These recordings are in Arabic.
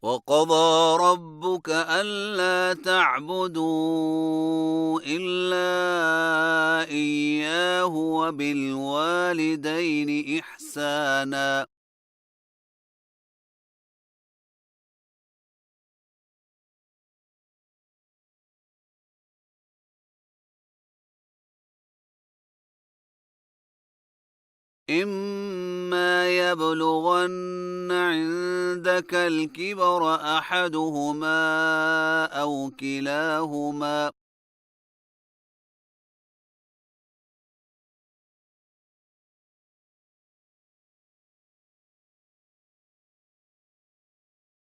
وقضى ربك ألا تعبدوا إلا إياه وبالوالدين إحسانا. إما يبلغن عندك الكبر أحدهما أو كلاهما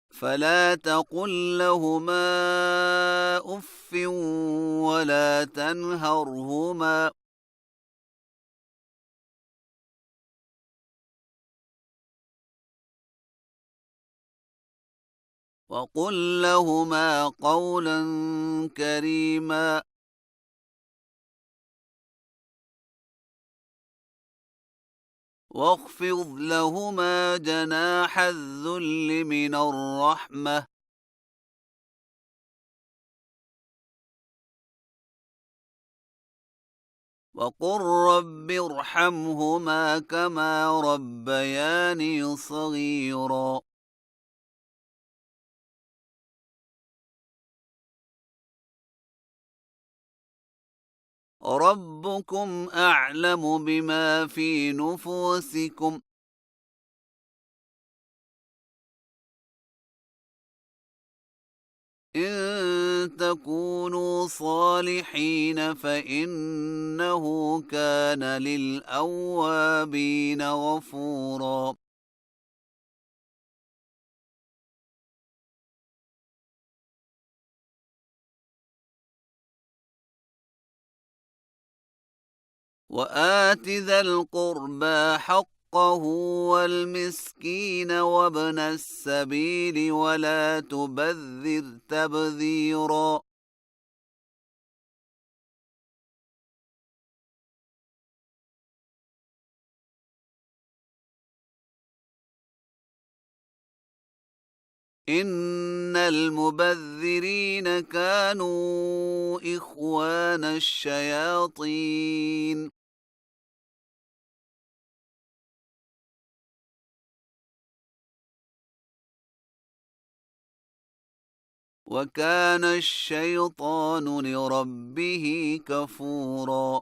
فلا تقل لهما أف ولا تنهرهما وقل لهما قولا كريما. واخفض لهما جناح الذل من الرحمة وقل رب ارحمهما كما ربياني صغيرا. ربكم أعلم بما في نفوسكم إن تكونوا صالحين فإنه كان للأوابين غفورا. وآت ذا القربى حقه والمسكين وابن السبيل ولا تبذر تبذيرا. إن المبذرين كانوا إخوان الشياطين وكان الشيطان لربه كفورا.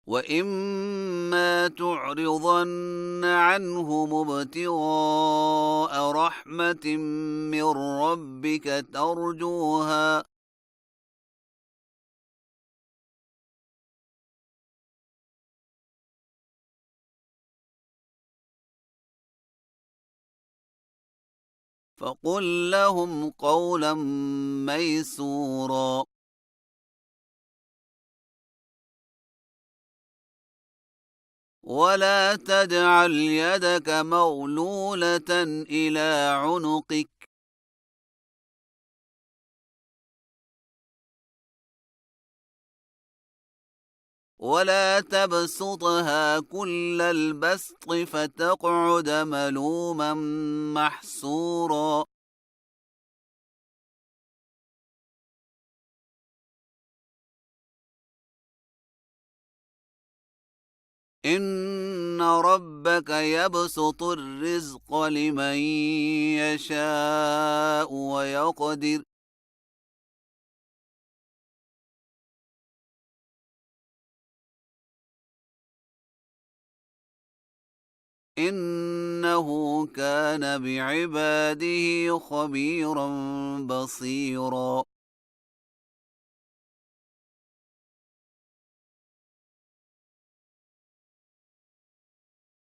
وإما تعرضن عنهم ابتغاء رحمة من ربك ترجوها فقل لهم قولا ميسورا. ولا تجعل يدك مغلولة إلى عنقك ولا تبسطها كل البسط فتقعد ملوما محسورا. إن ربك يبسط الرزق لمن يشاء ويقدر إنه كان بعباده خبيرا بصيرا.